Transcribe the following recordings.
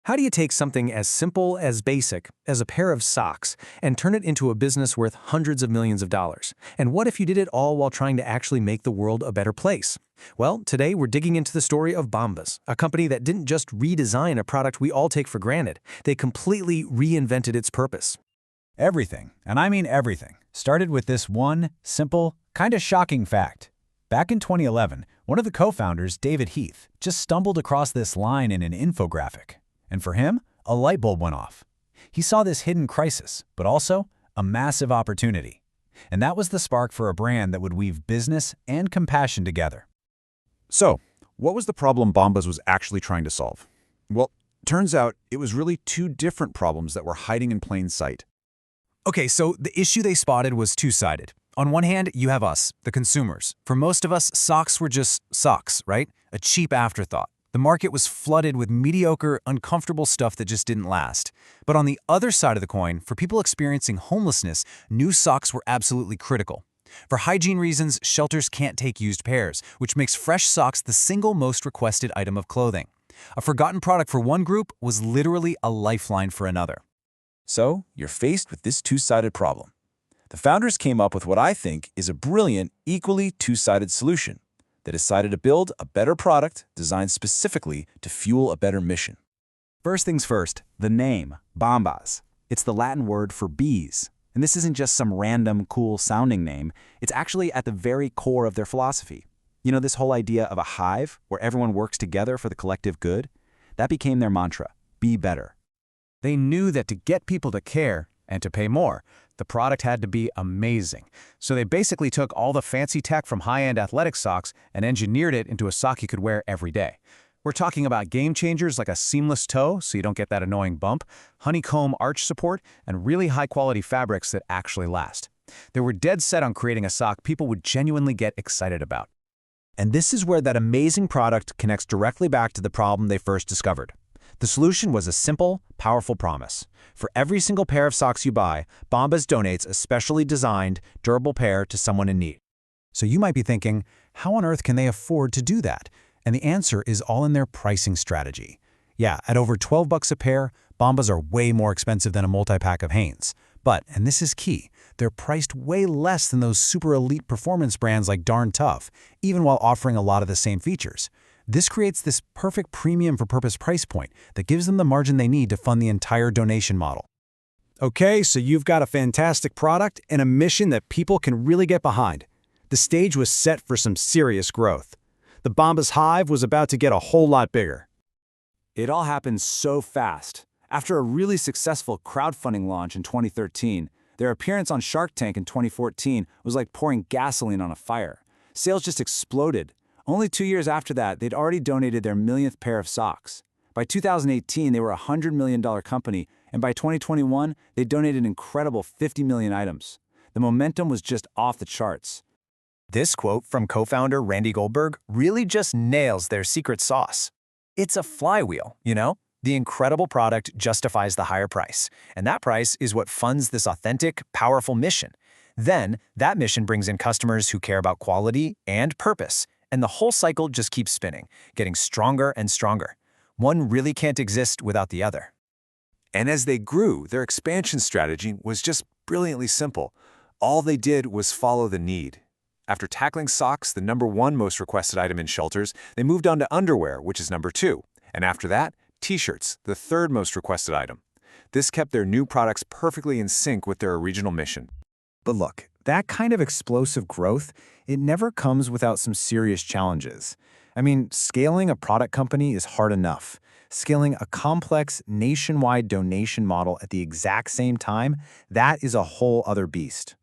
How do you take something as simple as basic as a pair of socks and turn it into a business worth hundreds of millions of dollars? And what if you did it all while trying to actually make the world a better place? Well, today we're digging into the story of Bombas, a company that didn't just redesign a product we all take for granted. They completely reinvented its purpose. Everything, and I mean everything, started with this one, simple, kind of shocking fact. Back in 2011, one of the co-founders, David Heath, just stumbled across this line in an infographic. And for him, a light bulb went off. He saw this hidden crisis, but also a massive opportunity. And that was the spark for a brand that would weave business and compassion together. So, what was the problem Bombas was actually trying to solve? Well, turns out it was really two different problems that were hiding in plain sight. Okay, so the issue they spotted was two-sided. On one hand, you have us, the consumers. For most of us, socks were just socks, right? A cheap afterthought. The market was flooded with mediocre, uncomfortable stuff that just didn't last. But on the other side of the coin, for people experiencing homelessness, new socks were absolutely critical. For hygiene reasons, shelters can't take used pairs, which makes fresh socks the single most requested item of clothing. A forgotten product for one group was literally a lifeline for another. So, you're faced with this two-sided problem. The founders came up with what I think is a brilliant, equally two-sided solution. They decided to build a better product designed specifically to fuel a better mission. First things first, the name, Bombas. It's the Latin word for bees. And this isn't just some random, cool-sounding name. It's actually at the very core of their philosophy. You know, this whole idea of a hive where everyone works together for the collective good? That became their mantra, be better. They knew that to get people to care and to pay more, the product had to be amazing. So they basically took all the fancy tech from high-end athletic socks and engineered it into a sock you could wear every day. We're talking about game changers like a seamless toe so you don't get that annoying bump, honeycomb arch support, and really high-quality fabrics that actually last. They were dead set on creating a sock people would genuinely get excited about. And this is where that amazing product connects directly back to the problem they first discovered. The solution was a simple, powerful promise. For every single pair of socks you buy, Bombas donates a specially designed, durable pair to someone in need. So you might be thinking, how on earth can they afford to do that? And the answer is all in their pricing strategy. Yeah, at over $12 a pair, Bombas are way more expensive than a multi-pack of Hanes. But, and this is key, they're priced way less than those super elite performance brands like Darn Tough, even while offering a lot of the same features. This creates this perfect premium for purpose price point that gives them the margin they need to fund the entire donation model. Okay, so you've got a fantastic product and a mission that people can really get behind. The stage was set for some serious growth. The Bombas Hive was about to get a whole lot bigger. It all happened so fast. After a really successful crowdfunding launch in 2013, their appearance on Shark Tank in 2014 was like pouring gasoline on a fire. Sales just exploded. Only 2 years after that, they'd already donated their millionth pair of socks. By 2018, they were a $100 million company, and by 2021, they donated an incredible 50 million items. The momentum was just off the charts. This quote from co-founder Randy Goldberg really just nails their secret sauce. It's a flywheel, you know? The incredible product justifies the higher price, and that price is what funds this authentic, powerful mission. Then, that mission brings in customers who care about quality and purpose, and the whole cycle just keeps spinning, getting stronger and stronger. One really can't exist without the other. And as they grew, their expansion strategy was just brilliantly simple. All they did was follow the need. After tackling socks, the #1 most requested item in shelters, they moved on to underwear, which is #2. And after that, t-shirts, the 3rd most requested item. This kept their new products perfectly in sync with their original mission. But look, that kind of explosive growth, it never comes without some serious challenges. I mean, scaling a product company is hard enough. Scaling a complex, nationwide donation model at the exact same time, that is a whole other beast.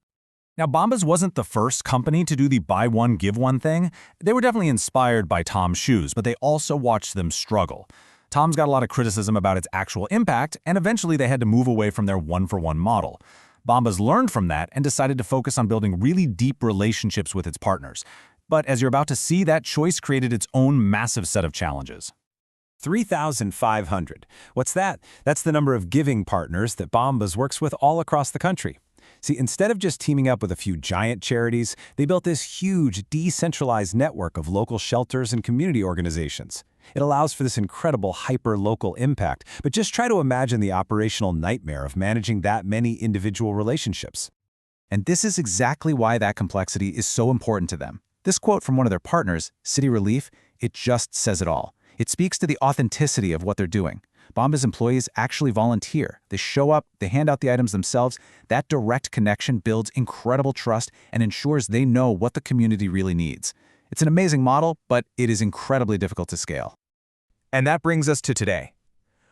Now, Bombas wasn't the first company to do the buy one, give one thing. They were definitely inspired by Tom's shoes, but they also watched them struggle. Tom's got a lot of criticism about its actual impact, and eventually they had to move away from their one-for-one model. Bombas learned from that and decided to focus on building really deep relationships with its partners. But as you're about to see, that choice created its own massive set of challenges. 3,500. What's that? That's the number of giving partners that Bombas works with all across the country. See, instead of just teaming up with a few giant charities, they built this huge, decentralized network of local shelters and community organizations. It allows for this incredible hyper-local impact, but just try to imagine the operational nightmare of managing that many individual relationships. And this is exactly why that complexity is so important to them. This quote from one of their partners, City Relief, it just says it all. It speaks to the authenticity of what they're doing. Bombas employees actually volunteer. They show up, they hand out the items themselves. That direct connection builds incredible trust and ensures they know what the community really needs. It's an amazing model, but it is incredibly difficult to scale. And that brings us to today.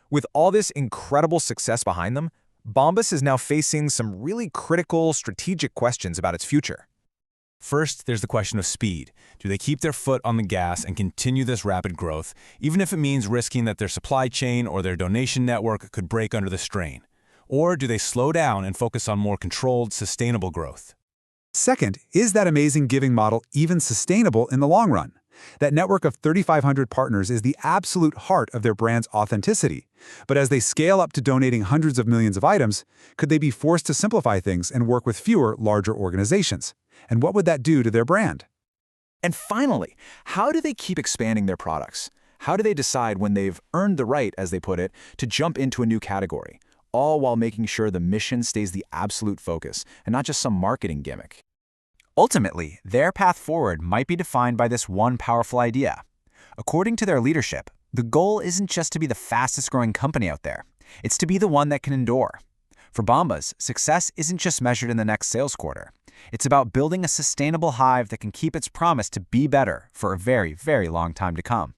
With all this incredible success behind them, Bombas is now facing some really critical, strategic questions about its future. First, there's the question of speed. Do they keep their foot on the gas and continue this rapid growth, even if it means risking that their supply chain or their donation network could break under the strain? Or do they slow down and focus on more controlled, sustainable growth? Second, is that amazing giving model even sustainable in the long run? That network of 3,500 partners is the absolute heart of their brand's authenticity. But as they scale up to donating hundreds of millions of items, could they be forced to simplify things and work with fewer, larger organizations? And what would that do to their brand? And finally, how do they keep expanding their products? How do they decide when they've earned the right, as they put it, to jump into a new category, all while making sure the mission stays the absolute focus and not just some marketing gimmick? Ultimately, their path forward might be defined by this one powerful idea. According to their leadership, the goal isn't just to be the fastest-growing company out there. It's to be the one that can endure. For Bombas, success isn't just measured in the next sales quarter. It's about building a sustainable hive that can keep its promise to be better for a very, very long time to come.